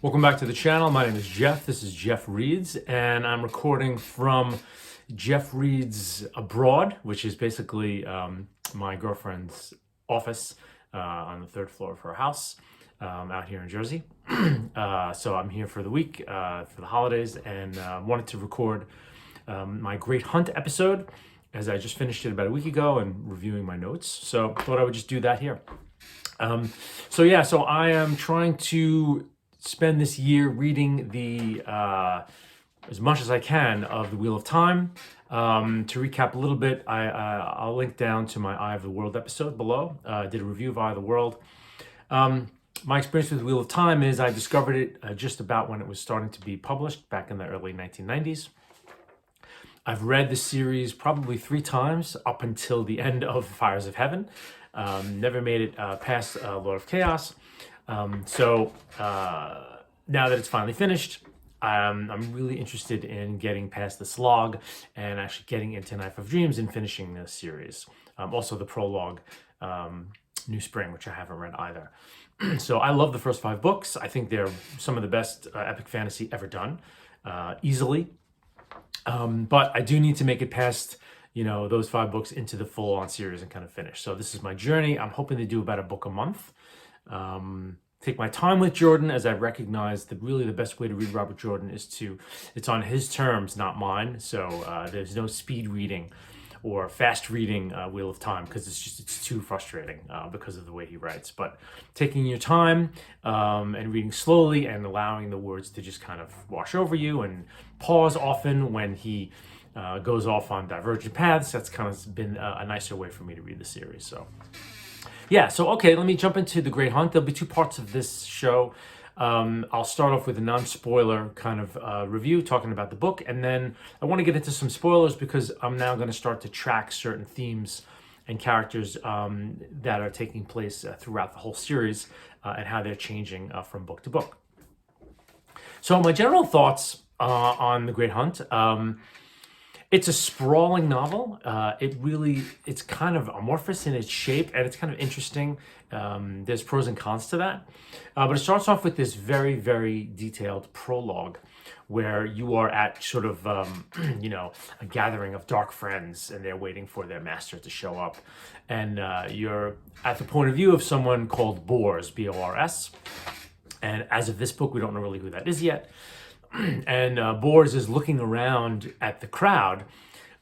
Welcome back to the channel. My name is Jeff. This is Jeff Reads, and I'm recording from Jeff Reads Abroad, which is basically my girlfriend's office on the third floor of her house out here in Jersey. So I'm here for the week, for the holidays, and wanted to record my Great Hunt episode, as I just finished it about a week ago and reviewing my notes. So thought I would just do that here. So I am trying to spend this year reading the as much as I can of the Wheel of Time. To recap a little bit, I'll link down to my Eye of the World episode below. I did a review of Eye of the World. My experience with the Wheel of Time is I discovered it just about when it was starting to be published back in the early 1990s. I've read the series probably 3 times up until the end of Fires of Heaven. Never made it past Lord of Chaos. So now that it's finally finished, I'm really interested in getting past the slog and actually getting into Knife of Dreams and finishing the series. Also the prologue, New Spring, which I haven't read either. So I love the first 5 books. I think they're some of the best epic fantasy ever done, easily. But I do need to make it past, those 5 books into the full-on series and kind of finish. So this is my journey. I'm hoping to do about a book a month. Take my time with Jordan, as I recognize that really the best way to read Robert Jordan is it's on his terms, not mine. So there's no speed reading or fast reading Wheel of Time, because it's too frustrating because of the way he writes. But taking your time and reading slowly and allowing the words to just kind of wash over you, and pause often when he goes off on divergent paths, that's kind of been a nicer way for me to read the series. So yeah, okay, let me jump into The Great Hunt. There'll be 2 parts of this show. I'll start off with a non-spoiler kind of review, talking about the book, and then I want to get into some spoilers because I'm now going to start to track certain themes and characters that are taking place throughout the whole series and how they're changing from book to book. So my general thoughts on The Great Hunt. It's a sprawling novel. It's kind of amorphous in its shape, and it's kind of interesting. There's pros and cons to that. But it starts off with this very, very detailed prologue where you are at sort of, a gathering of dark friends, and they're waiting for their master to show up. And you're at the point of view of someone called Bors, B-O-R-S. And as of this book, we don't know really who that is yet. And Bors is looking around at the crowd,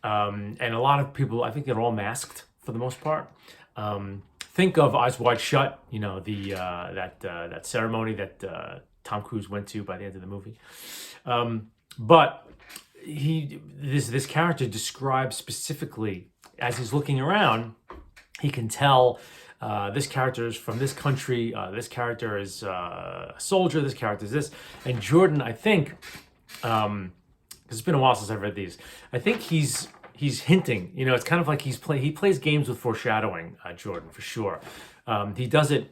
and a lot of people, I think they're all masked for the most part. Think of Eyes Wide Shut, that ceremony that Tom Cruise went to by the end of the movie. But this character describes specifically, as he's looking around, he can tell this character is from this country, this character is a soldier, this character is this. And Jordan, I think, because it's been a while since I've read these, I think he's hinting, it's kind of like he plays games with foreshadowing, Jordan, for sure. He does it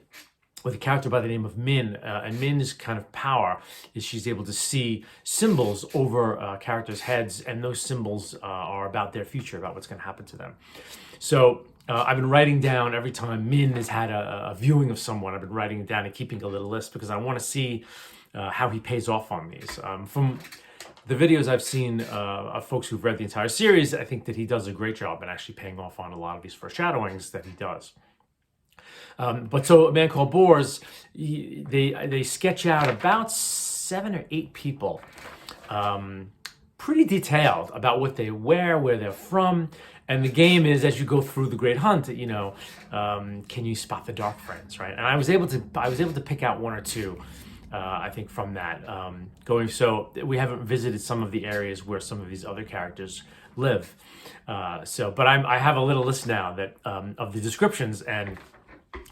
with a character by the name of Min, and Min's kind of power is she's able to see symbols over characters' heads, and those symbols are about their future, about what's going to happen to them. So I've been writing down every time Min has had a viewing of someone. I've been writing it down and keeping a little list because I want to see how he pays off on these. From the videos I've seen of folks who've read the entire series, I think that he does a great job in actually paying off on a lot of these foreshadowings that he does. But so a man called Bors, they sketch out about 7 or 8 people, pretty detailed about what they wear, where they're from. And the game is, as you go through the Great Hunt, can you spot the dark friends, right? And I was able to pick out 1 or 2, I think, from that. So we haven't visited some of the areas where some of these other characters live. But I have a little list now that of the descriptions, and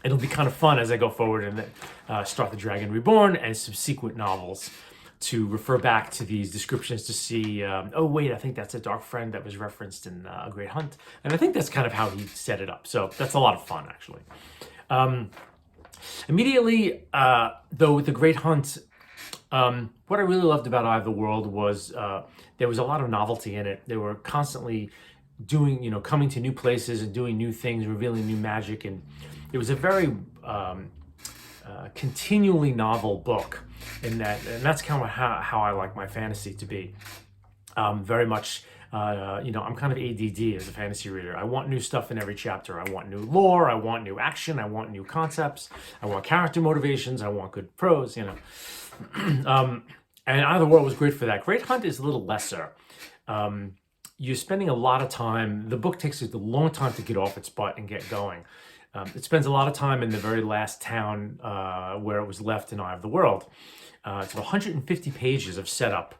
it'll be kind of fun as I go forward and start The Dragon Reborn and subsequent novels to refer back to these descriptions to see, oh wait, I think that's a dark friend that was referenced in A Great Hunt. And I think that's kind of how he set it up. So that's a lot of fun, actually. Immediately, though, with The Great Hunt, what I really loved about Eye of the World was there was a lot of novelty in it. They were constantly doing, coming to new places and doing new things, revealing new magic. And it was a very continually novel book, and that's kind of how I like my fantasy to be. Very much, I'm kind of ADD as a fantasy reader. I want new stuff in every chapter. I want new lore. I want new action. I want new concepts. I want character motivations. I want good prose. And Eye of the World was great for that. Great Hunt is a little lesser. You're spending a lot of time. The book takes a long time to get off its butt and get going. It spends a lot of time in the very last town where it was left in Eye of the World. It's 150 pages of setup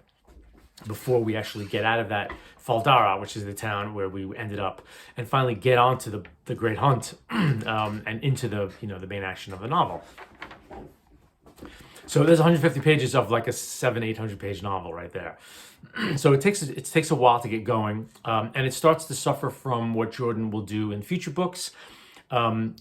before we actually get out of that Fal Dara, which is the town where we ended up, and finally get onto the Great Hunt and into the main action of the novel. So there's 150 pages of like a 700-800 page novel right there. So it takes a while to get going, and it starts to suffer from what Jordan will do in future books.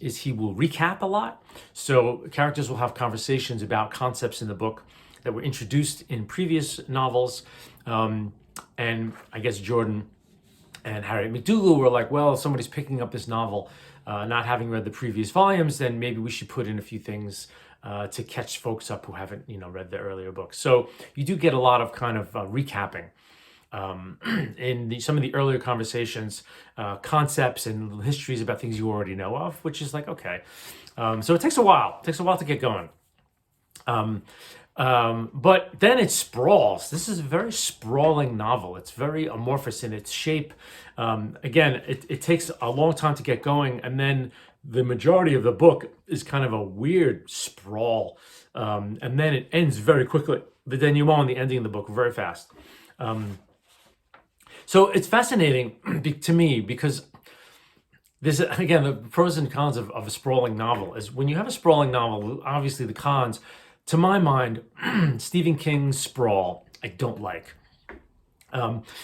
Is he will recap a lot. So characters will have conversations about concepts in the book that were introduced in previous novels. And I guess Jordan and Harriet McDougal were like, well, if somebody's picking up this novel, not having read the previous volumes, then maybe we should put in a few things to catch folks up who haven't, read the earlier books. So you do get a lot of kind of recapping. In some of the earlier conversations, concepts and histories about things you already know of, which is like, okay. So it takes a while. It takes a while to get going. But then it sprawls. This is a very sprawling novel. It's very amorphous in its shape. Again, it takes a long time to get going, and then the majority of the book is kind of a weird sprawl, and then it ends very quickly. The denouement and the ending of the book very fast. So it's fascinating to me because this, again, the pros and cons of a sprawling novel is when you have a sprawling novel, obviously the cons, to my mind, Stephen King's sprawl, I don't like.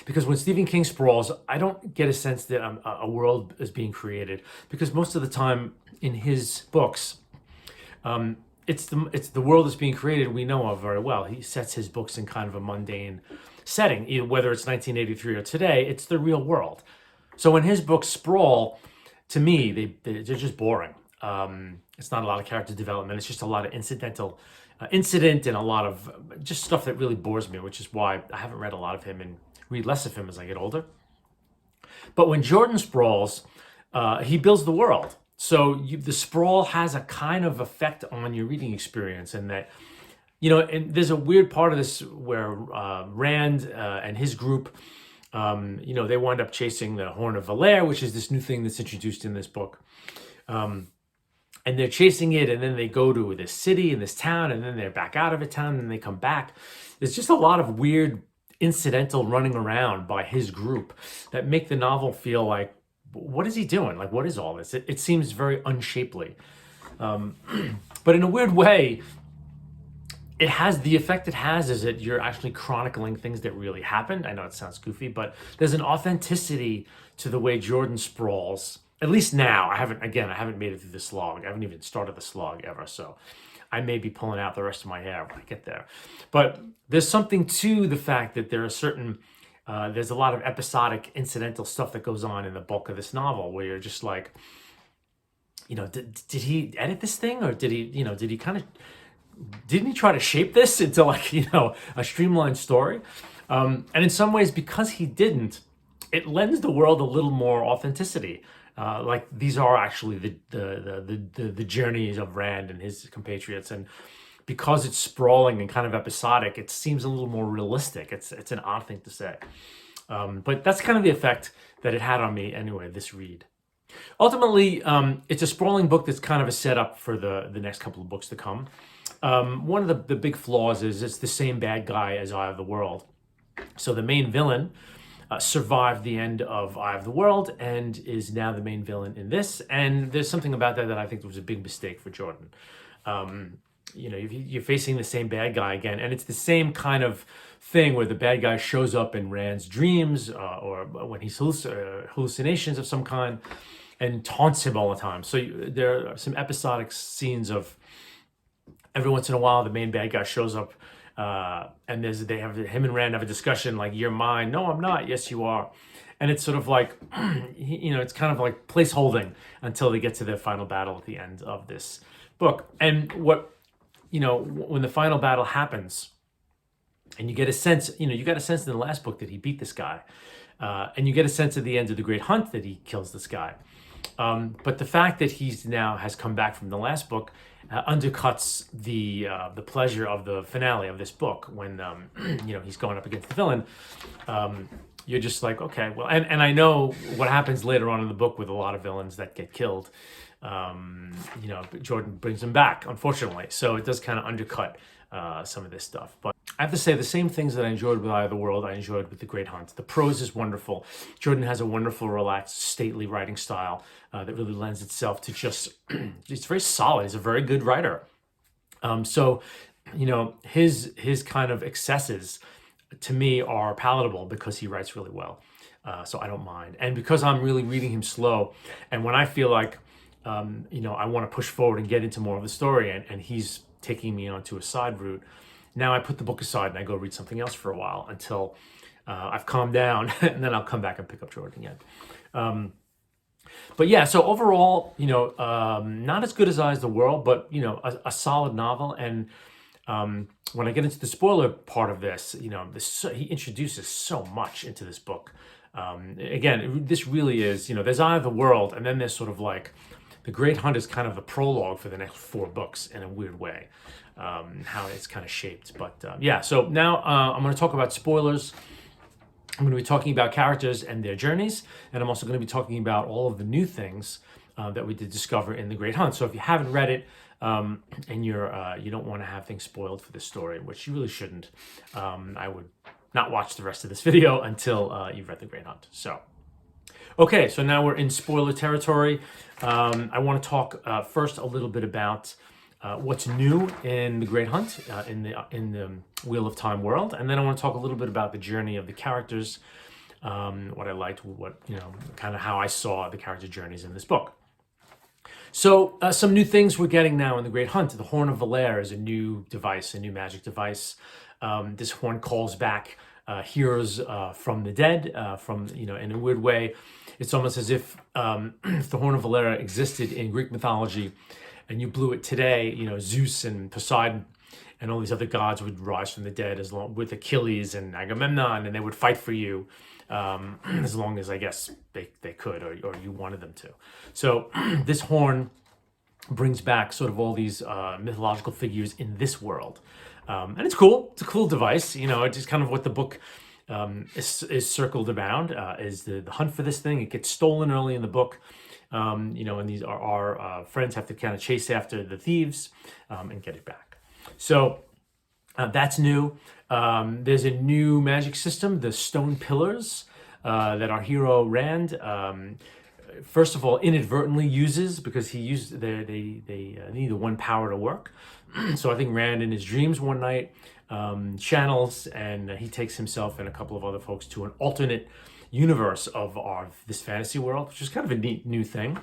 Because when Stephen King sprawls, I don't get a sense that a world is being created. Because most of the time in his books, it's the world that's being created we know of very well. He sets his books in kind of a mundane setting, either whether it's 1983 or today, it's the real world. So when his books sprawl, to me, they're just boring. It's not a lot of character development. It's just a lot of incident and a lot of just stuff that really bores me, which is why I haven't read a lot of him and read less of him as I get older. But when Jordan sprawls, he builds the world. So the sprawl has a kind of effect on your reading experience, and that, and there's a weird part of this where Rand and his group, they wind up chasing the Horn of Valere, which is this new thing that's introduced in this book. And they're chasing it, and then they go to this city and this town, and then they're back out of a town, and they come back. There's just a lot of weird incidental running around by his group that make the novel feel like, what is he doing? Like, what is all this? It seems very unshapely. But in a weird way, it has the effect it has is that you're actually chronicling things that really happened. I know it sounds goofy, but there's an authenticity to the way Jordan sprawls. At least now, I haven't made it through the slog. I haven't even started the slog ever, so I may be pulling out the rest of my hair when I get there. But there's something to the fact that there are there's a lot of episodic, incidental stuff that goes on in the bulk of this novel where you're just like, did he edit this thing, or didn't he try to shape this into like, a streamlined story? And in some ways, because he didn't, it lends the world a little more authenticity. Like these are actually the journeys of Rand and his compatriots, and because it's sprawling and kind of episodic, it seems a little more realistic. It's an odd thing to say, but that's kind of the effect that it had on me anyway. This read, ultimately, it's a sprawling book that's kind of a setup for the next couple of books to come. One of the big flaws is it's the same bad guy as Eye of the World, so the main villain survived the end of Eye of the World and is now the main villain in this. And there's something about that I think was a big mistake for Jordan. You're facing the same bad guy again, and it's the same kind of thing where the bad guy shows up in Rand's dreams or when he's hallucinations of some kind and taunts him all the time. So there are some episodic scenes of every once in a while the main bad guy shows up, and him and Rand have a discussion like, you're mine. No, I'm not. Yes, you are. And it's sort of like, it's kind of like place holding until they get to their final battle at the end of this book. And what, when the final battle happens, and you get a sense, you got a sense in the last book that he beat this guy. And you get a sense at the end of The Great Hunt that he kills this guy. But the fact that he's now has come back from the last book undercuts the pleasure of the finale of this book when he's going up against the villain. You're just like, okay, well, and I know what happens later on in the book with a lot of villains that get killed. Jordan brings him back, unfortunately, so it does kind of undercut some of this stuff. But I have to say, the same things that I enjoyed with Eye of the World, I enjoyed with The Great Hunt. The prose is wonderful. Jordan has a wonderful, relaxed, stately writing style that really lends itself to just, it's very solid. He's a very good writer. So his kind of excesses, to me, are palatable because he writes really well. So I don't mind. And because I'm really reading him slow, and when I feel like, I want to push forward and get into more of the story, and he's taking me onto a side route, now I put the book aside and I go read something else for a while until I've calmed down, and then I'll come back and pick up Jordan again. But yeah, so overall, not as good as Eye of the World, but a solid novel. And when I get into the spoiler part of this, he introduces so much into this book. Again, this really is, there's Eye of the World, and then there's sort of like The Great Hunt is kind of the prologue for the next 4 books in a weird way, how it's kind of shaped. But yeah, so now I'm going to talk about spoilers. I'm going to be talking about characters and their journeys, and I'm also going to be talking about all of the new things that we did discover in The Great Hunt. So if you haven't read it, and you don't want to have things spoiled for this story, which you really shouldn't, I would not watch the rest of this video until you've read The Great Hunt. So, okay, so now we're in spoiler territory. I want to talk first a little bit about what's new in The Great Hunt, in the Wheel of Time world, and then I want to talk a little bit about the journey of the characters, what I liked, kind of how I saw the character journeys in this book. So some new things we're getting now in The Great Hunt. The Horn of Valere is a new device, a new magic device. This horn calls back heroes from the dead, in a weird way. It's almost as if the Horn of Valere existed in Greek mythology and you blew it today, Zeus and Poseidon and all these other gods would rise from the dead with Achilles and Agamemnon, and they would fight for you as long as, I guess, they could or you wanted them to. So this horn brings back sort of all these mythological figures in this world. And it's cool. It's a cool device. It's just kind of what the book is circled around, is the hunt for this thing. It gets stolen early in the book. And these are our friends have to kind of chase after the thieves and get it back. So that's new. There's a new magic system, the stone pillars, that our hero Rand, first of all, inadvertently uses, because he used they need the one power to work. So I think Rand in his dreams one night channels, and he takes himself and a couple of other folks to an alternate universe of this fantasy world, which is kind of a neat new thing.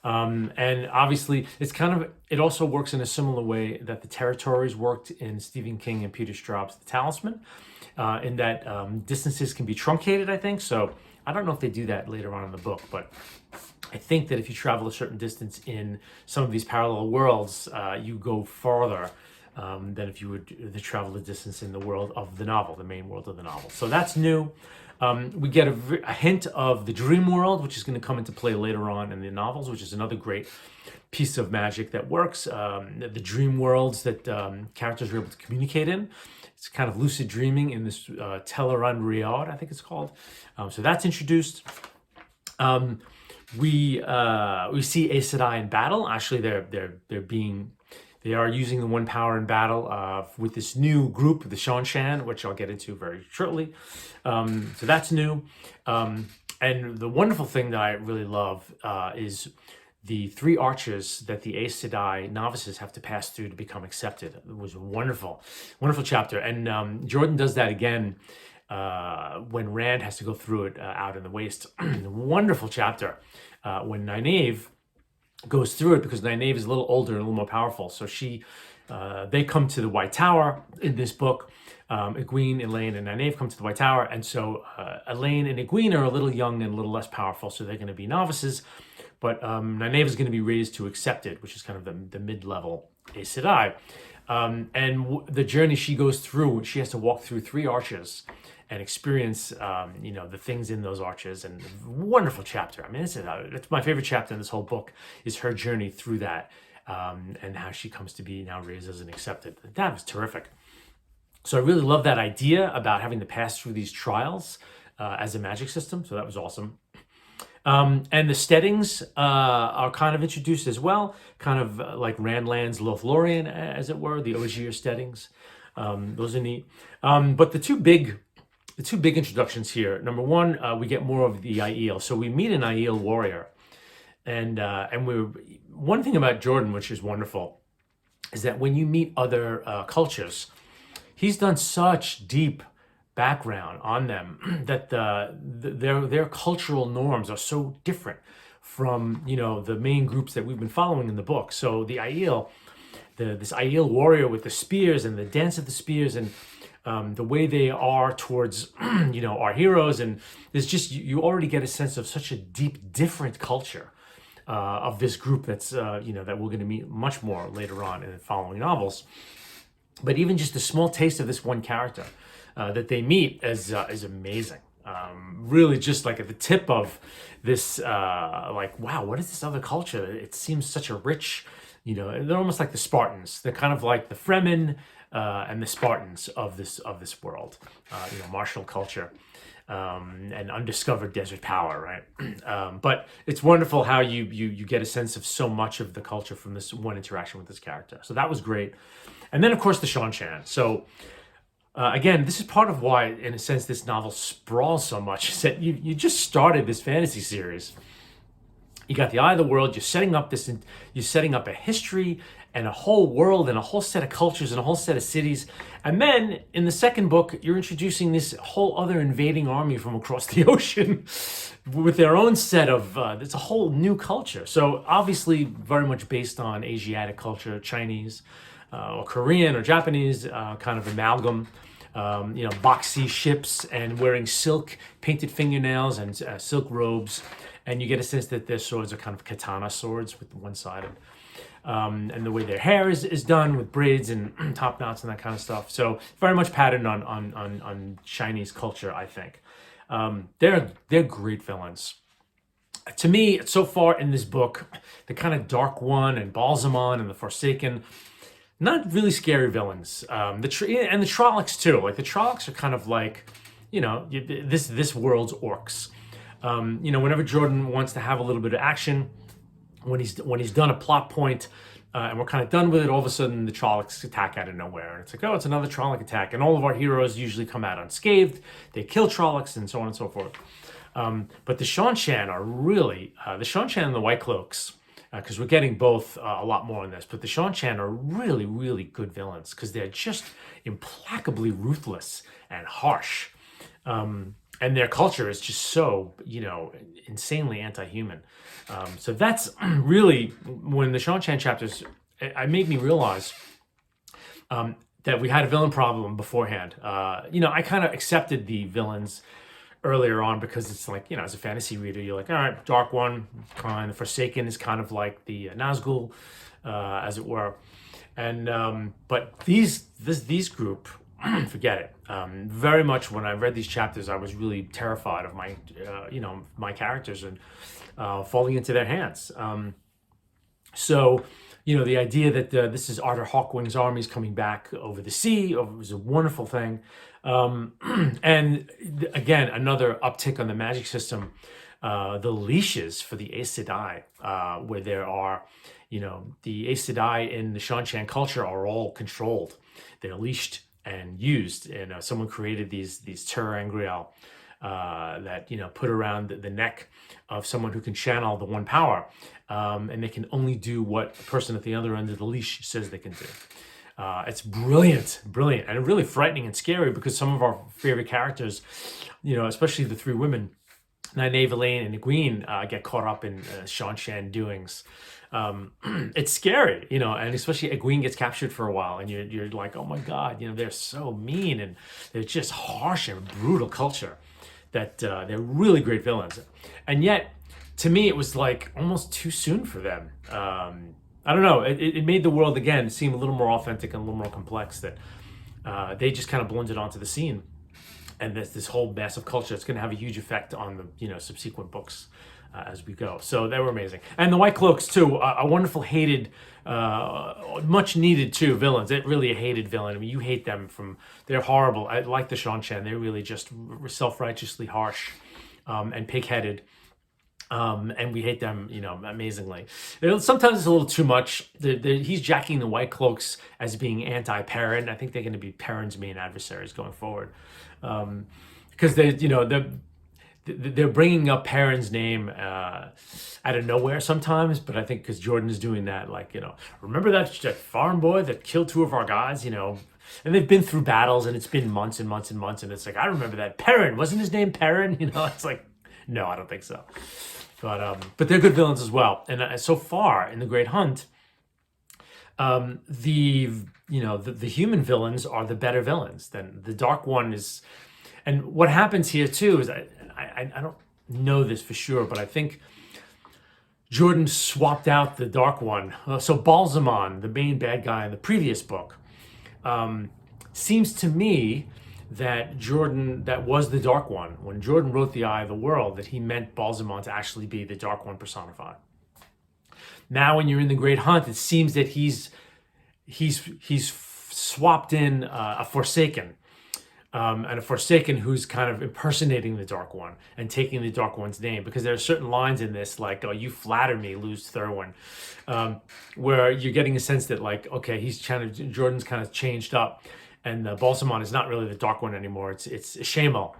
And obviously it also works in a similar way that the territories worked in Stephen King and Peter Straub's The Talisman, in that distances can be truncated, I think. So I don't know if they do that later on in the book, but I think that if you travel a certain distance in some of these parallel worlds, you go farther than if you would to travel the distance in the world of the novel, the main world of the novel. So that's new. We get a hint of the dream world, which is going to come into play later on in the novels, which is another great piece of magic that works. The dream worlds that characters are able to communicate in. It's kind of lucid dreaming in this Teleron Riad, I think it's called. So that's introduced. We see Aes Sedai in battle. Actually, they are using the one power in battle with this new group, the Seanchan, which I'll get into very shortly. So that's new. And the wonderful thing that I really love is the 3 arches that the Aes Sedai novices have to pass through to become accepted. It was a wonderful, wonderful chapter. And Jordan does that again when Rand has to go through it out in the waste. Wonderful chapter when Nynaeve goes through it, because Nynaeve is a little older and a little more powerful. So they come to the White Tower in this book. Egwene, Elaine, and Nynaeve come to the White Tower. And so Elaine and Egwene are a little young and a little less powerful, so they're going to be novices. but Nynaeve is going to be raised to Accepted, which is kind of the mid-level Aes Sedai. The journey she goes through, she has to walk through 3 arches and experience, the things in those arches. And wonderful chapter. I mean, it's my favorite chapter in this whole book is her journey through that, and how she comes to be now raised as an Accepted. That was terrific. So I really love that idea about having to pass through these trials as a magic system. So that was awesome. And the steadings are kind of introduced as well, kind of like Randland's Lothlorien, as it were, the Ogier steadings. Those are neat. But the two big introductions here. Number one, we get more of the Aiel. So we meet an Aiel warrior, and one thing about Jordan, which is wonderful, is that when you meet other cultures, he's done such deep background on them that their cultural norms are so different from the main groups that we've been following in the book. So the Aiel, this Aiel warrior with the spears and the dance of the spears and the way they are towards our heroes, and there's just you already get a sense of such a deep, different culture of this group that's that we're going to meet much more later on in the following novels. But even just a small taste of this one character that they meet is amazing. Really just like at the tip of this, wow, what is this other culture? It seems such a rich, they're almost like the Spartans. They're kind of like the Fremen and the Spartans of this world, martial culture. And undiscovered desert power, right? But it's wonderful how you get a sense of so much of the culture from this one interaction with this character. So that was great. And then, of course, the Seanchan. So again, this is part of why, in a sense, this novel sprawls so much, is that you just started this fantasy series. You got the Eye of the World. You're setting up a history and a whole world and a whole set of cultures and a whole set of cities. And then in the second book, you're introducing this whole other invading army from across the ocean with their own set of, it's a whole new culture. So obviously very much based on Asiatic culture, Chinese or Korean or Japanese kind of amalgam. Boxy ships and wearing silk painted fingernails and silk robes. And you get a sense that their swords are kind of katana swords with one side of and the way their hair is done with braids and top knots and that kind of stuff. So very much patterned on Chinese culture, I think. They're great villains. To me, so far in this book, the kind of Dark One and Balsamon and the Forsaken, not really scary villains. And the Trollocs too. Like the Trollocs are kind of like, this world's orcs. Whenever Jordan wants to have a little bit of action, when he's done a plot point and we're kind of done with it, all of a sudden the Trollocs attack out of nowhere. And it's like, oh, it's another Trolloc attack. And all of our heroes usually come out unscathed. They kill Trollocs and so on and so forth. But the Seanchan are really, the Seanchan and the White Cloaks, because we're getting both a lot more in this, but the Seanchan are really, really good villains because they're just implacably ruthless and harsh. And their culture is just so, insanely anti-human. So that's really, when the Seanchan chapters, it made me realize that we had a villain problem beforehand. I kind of accepted the villains earlier on because it's like, as a fantasy reader, you're like, all right, Dark One, kind of Forsaken is kind of like the Nazgul, as it were. And but these group, forget it. Very much when I read these chapters, I was really terrified of my, my characters and falling into their hands. So, the idea that this is Arthur Hawkwing's armies coming back over the sea was a wonderful thing. And again, another uptick on the magic system, the leashes for the Aes Sedai, where there are, the Aes Sedai in the Seanchan culture are all controlled. They're leashed and used, and someone created these Terra Angriel that put around the neck of someone who can channel the one power, and they can only do what the person at the other end of the leash says they can do. It's brilliant, and really frightening and scary because some of our favorite characters, especially the 3 women, Nynaeve, Elaine, and Egwene, get caught up in Seanchan doings. It's scary, and especially Egwene gets captured for a while, and you're like, oh my God, they're so mean and they're just harsh and brutal culture that they're really great villains. And yet, to me, it was like almost too soon for them. I don't know. It made the world again seem a little more authentic and a little more complex. That they just kind of blended onto the scene, and this whole massive culture. It's going to have a huge effect on the subsequent books as we go. So they were amazing, and the White Cloaks too. A wonderful, hated, much needed too villains. It really a hated villain. I mean, you hate them they're horrible. I like the Seanchan. They're really just self-righteously harsh and pig-headed. And we hate them, amazingly. Sometimes it's a little too much. He's jacking the White Cloaks as being anti-Perrin. I think they're going to be Perrin's main adversaries going forward, because they're bringing up Perrin's name out of nowhere sometimes. But I think because Jordan is doing that, remember that farm boy that killed 2 of our guys, and they've been through battles, and it's been months and months and months, and it's like, I remember that Perrin, wasn't his name Perrin? It's like, no, I don't think so. But they're good villains as well. And so far in The Great Hunt, the human villains are the better villains. Than the Dark One is. And what happens here too is I don't know this for sure, but I think Jordan swapped out the Dark One. So Balsamon, the main bad guy in the previous book, seems to me that was the Dark One. When Jordan wrote The Eye of the World, that he meant Balsamon to actually be the Dark One personified. Now when you're in The Great Hunt, it seems that he's swapped in a Forsaken, and a Forsaken who's kind of impersonating the Dark One and taking the Dark One's name, because there are certain lines in this, like, "Oh, you flatter me, Luz Thurwin," where you're getting a sense that, like, okay, Jordan's kind of changed up. And Balsamon is not really the Dark One anymore. It's Shamal,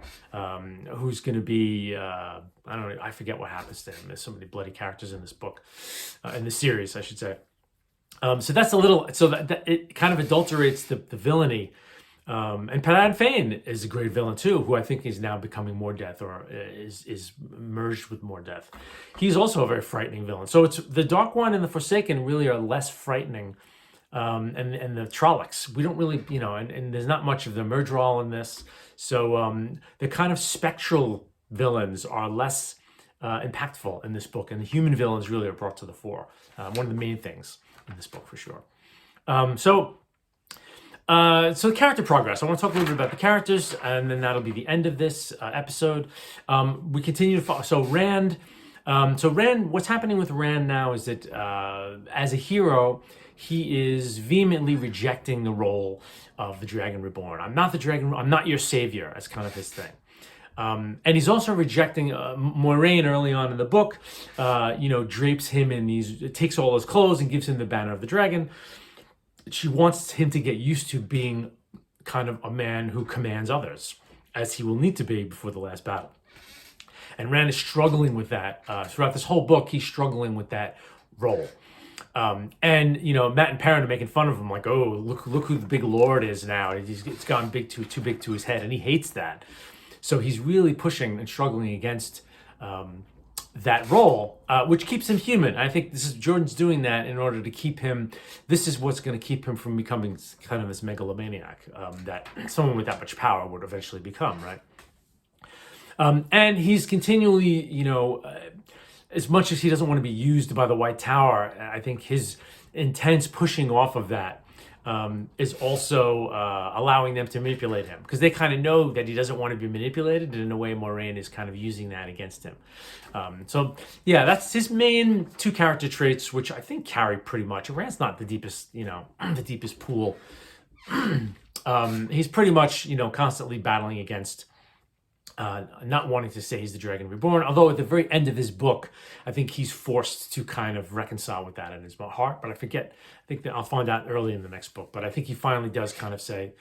who's going to be, I don't know, I forget what happens to him. There's so many bloody characters in this book, in the series, I should say. So that's that it kind of adulterates the villainy. And Padan Fain is a great villain too, who I think is now becoming Mordeth, or is merged with Mordeth. He's also a very frightening villain. So it's the Dark One and the Forsaken really are less frightening. And the Trollocs, we don't really, and there's not much of the Myrddraal in this. So the kind of spectral villains are less impactful in this book, and the human villains really are brought to the fore. One of the main things in this book for sure. So character progress. I want to talk a little bit about the characters, and then that'll be the end of this episode. We continue to follow. So Rand, what's happening with Rand now is that as a hero, he is vehemently rejecting the role of the Dragon Reborn. I'm not your savior. That's kind of his thing. And he's also rejecting Moiraine early on in the book, drapes him in takes all his clothes and gives him the banner of the dragon. She wants him to get used to being kind of a man who commands others, as he will need to be before the last battle. And Rand is struggling with that. Throughout this whole book, he's struggling with that role. And Matt and Perrin are making fun of him, like, oh, look who the big lord is now. It's gone too big to his head, and he hates that. So he's really pushing and struggling against that role, which keeps him human. I think Jordan's doing that in order to keep him. This is what's going to keep him from becoming kind of this megalomaniac that someone with that much power would eventually become, right? And he's continually, as much as he doesn't want to be used by the White Tower, I think his intense pushing off of that is also allowing them to manipulate him, because they kind of know that he doesn't want to be manipulated, and in a way Moiraine is kind of using that against him. That's his main 2 character traits, which I think carry pretty much. Rand's not the deepest, the deepest pool. He's pretty much, constantly battling against not wanting to say he's the Dragon Reborn, although at the very end of his book, I think he's forced to kind of reconcile with that in his heart. But I think that I'll find out early in the next book. But I think he finally does kind of say,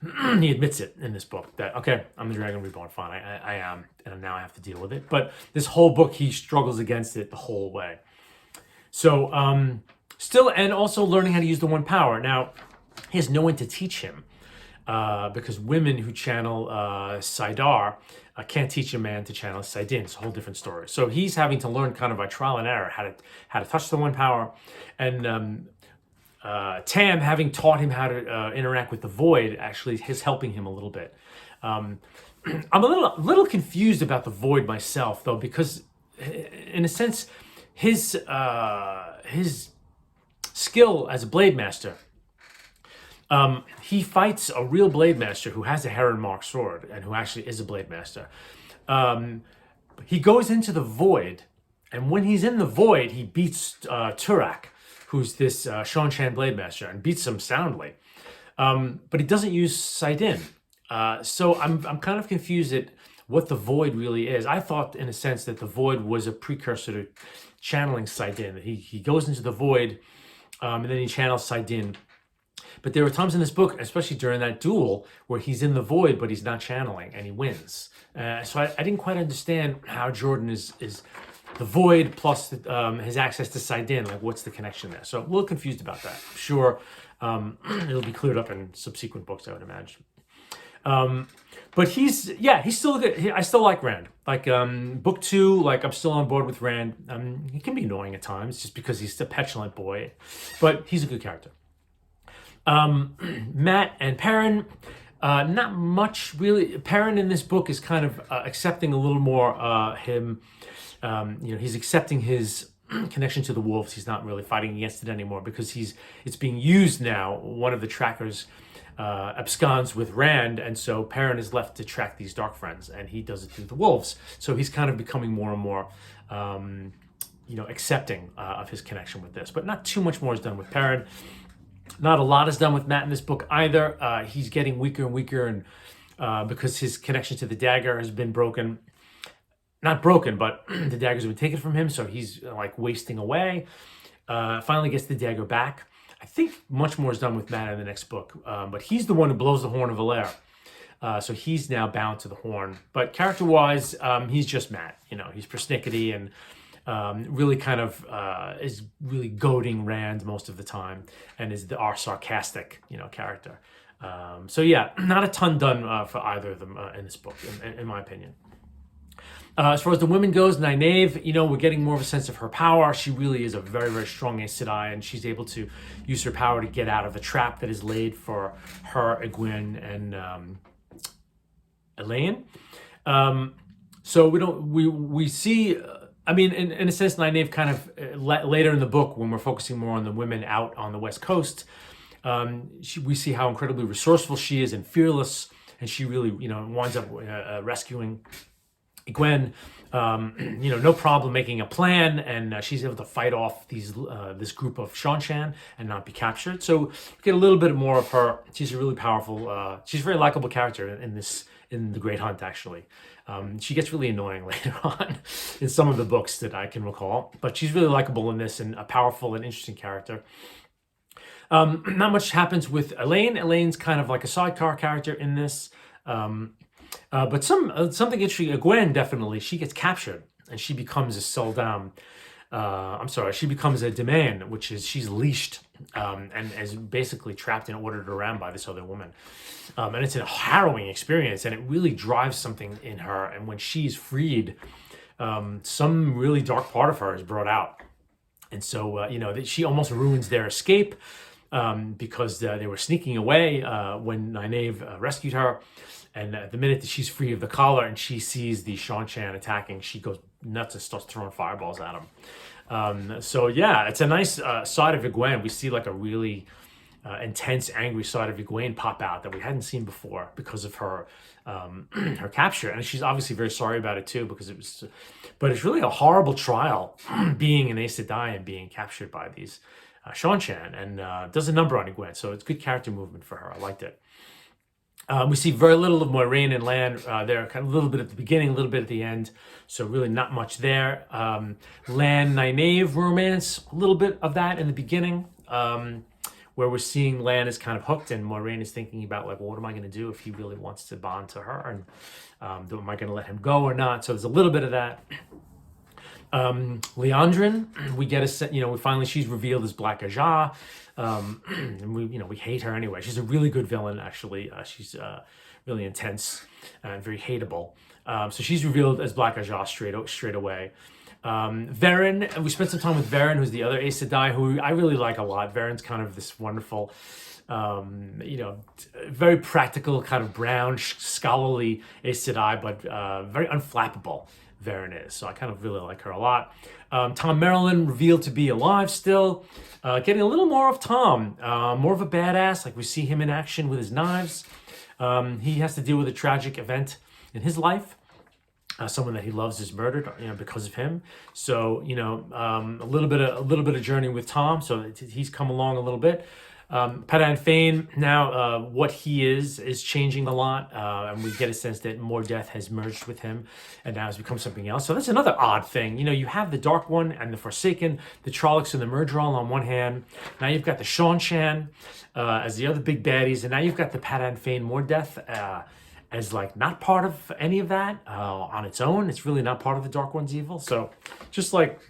he admits it in this book, that, okay, I'm the Dragon Reborn, fine, I am, and now I have to deal with it. But this whole book, he struggles against it the whole way. So, still, and also learning how to use the One Power. Now, he has no one to teach him. Because women who channel saidar can't teach a man to channel saidin. It's a whole different story. So he's having to learn kind of by trial and error how to touch the One Power, and Tam, having taught him how to interact with the Void, actually is helping him a little bit. I'm a little confused about the Void myself, though, because in a sense, his skill as a blade master. He fights a real blade master who has a heron mark sword and who actually is a blade master. He goes into the void, and when he's in the void, he beats Turak, who's this Shanshan blade master, and beats him soundly. But he doesn't use Saidin. So I'm kind of confused at what the void really is. I thought, in a sense, that the void was a precursor to channeling Saidin. He goes into the void, and then he channels Saidin. But there are times in this book, especially during that duel, where he's in the void, but he's not channeling, and he wins. So I didn't quite understand how Jordan is the void plus his access to Saidin. Like, what's the connection there? So I'm a little confused about that. I'm sure it'll be cleared up in subsequent books, I would imagine. But he's still good. I still like Rand. Like, book 2, like, I'm still on board with Rand. He can be annoying at times just because he's a petulant boy, but he's a good character. Mat and Perrin, not much really. Perrin in this book is kind of accepting a little more him. He's accepting his connection to the wolves. He's not really fighting against it anymore because it's being used now. One of the trackers absconds with Rand, and so Perrin is left to track these dark friends, and he does it through the wolves. So he's kind of becoming more and more accepting of his connection with this. But not too much more is done with Perrin. Not a lot is done with Mat in this book either. He's getting weaker and weaker, and because his connection to the dagger has been broken. Not broken, but the daggers have been taken from him, so he's like wasting away. Finally gets the dagger back. I think much more is done with Mat in the next book, but he's the one who blows the horn of Valair. So he's now bound to the horn. But character-wise, he's just Mat. He's persnickety and really kind of is really goading Rand most of the time, and is our sarcastic, character. So yeah, not a ton done for either of them in this book, in my opinion. As far as the women goes, Nynaeve, we're getting more of a sense of her power. She really is a very, very strong Aes Sedai, and she's able to use her power to get out of the trap that is laid for her, Egwene, and Elaine. So we see. In a sense, Nynaeve kind of later in the book, when we're focusing more on the women out on the West Coast, we see how incredibly resourceful she is and fearless, and she really, winds up rescuing Egwene. No problem making a plan, and she's able to fight off this group of Shanshan and not be captured. So we get a little bit more of her. She's a really powerful. She's a very likable character in The Great Hunt, actually. She gets really annoying later on in some of the books that I can recall, but she's really likable in this and a powerful and interesting character. Not much happens with Elaine. Elaine's kind of like a sidecar character in this. But something interesting, Egwene definitely, she gets captured and she becomes a Seldam. She becomes a demand, which is she's leashed and is basically trapped and ordered around by this other woman. And it's a harrowing experience, and it really drives something in her. And when she's freed, some really dark part of her is brought out. And so, she almost ruins their escape because they were sneaking away when Nynaeve rescued her. And the minute that she's free of the collar and she sees the Shanshan attacking, she goes nuts and starts throwing fireballs at them. So yeah, it's a nice side of Egwene. We see like a really intense, angry side of Egwene pop out that we hadn't seen before because of her her capture. And she's obviously very sorry about it too, because but it's really a horrible trial being an Aes Sedai and being captured by these Shanshan, and does a number on Egwene. So it's good character movement for her. I liked it. We see very little of Moiraine and Lan there, kind of a little bit at the beginning, a little bit at the end. So really not much there. Lan-Nynaeve romance, a little bit of that in the beginning, where we're seeing Lan is kind of hooked and Moiraine is thinking about, like, well, what am I going to do if he really wants to bond to her? And am I going to let him go or not? So there's a little bit of that. Liandrin, we get she's revealed as Black Ajah. And we hate her anyway. She's a really good villain, actually. She's really intense and very hateable. So she's revealed as Black Ajah straight away. Verin, we spent some time with Verin, who's the other Aes Sedai, who I really like a lot. Verin's kind of this wonderful, very practical, kind of brown, scholarly Aes Sedai, but very unflappable. Veron is. So I kind of really like her a lot. Tom Maryland revealed to be alive still. Getting a little more of Tom, more of a badass, like we see him in action with his knives. He has to deal with a tragic event in his life. Someone that he loves is murdered, because of him. So, a little bit of journey with Tom. So he's come along a little bit. Padan Fain, now what he is changing a lot, and we get a sense that More Death has merged with him and now has become something else. So that's another odd thing. You have the Dark One and the Forsaken, the Trollocs and the Murdral on one hand. Now you've got the Seanchan as the other big baddies, and now you've got the Padan Fain More Death as like not part of any of that on its own. It's really not part of the Dark One's evil. So just like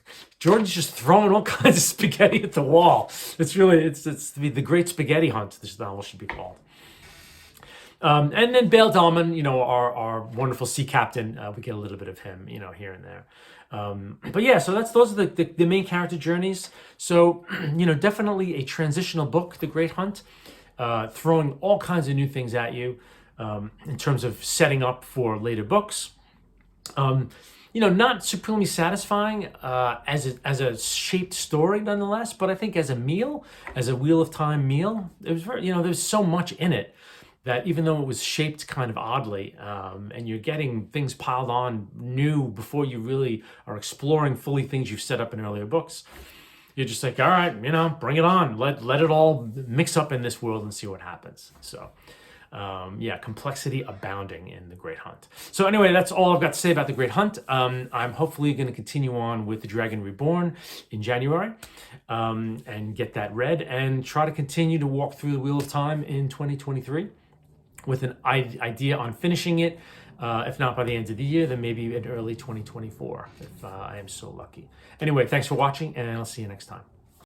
Jordan's just throwing all kinds of spaghetti at the wall. It's the Great Spaghetti Hunt, this novel should be called. And then Bail Dalman, our wonderful sea captain, we get a little bit of him, here and there. But yeah, so those are the main character journeys. So, definitely a transitional book, The Great Hunt, throwing all kinds of new things at you. In terms of setting up for later books. Not supremely satisfying as a shaped story nonetheless, but I think as a meal, as a Wheel of Time meal, it was very, there's so much in it that even though it was shaped kind of oddly, and you're getting things piled on new before you really are exploring fully things you've set up in earlier books, you're just like, all right, bring it on. Let it all mix up in this world and see what happens. So. Complexity abounding in The Great Hunt. So anyway, that's all I've got to say about The Great Hunt. I'm hopefully going to continue on with The Dragon Reborn in January and get that read and try to continue to walk through the Wheel of Time in 2023 with an idea on finishing it. If not by the end of the year, then maybe in early 2024 if I am so lucky. Anyway, thanks for watching, and I'll see you next time.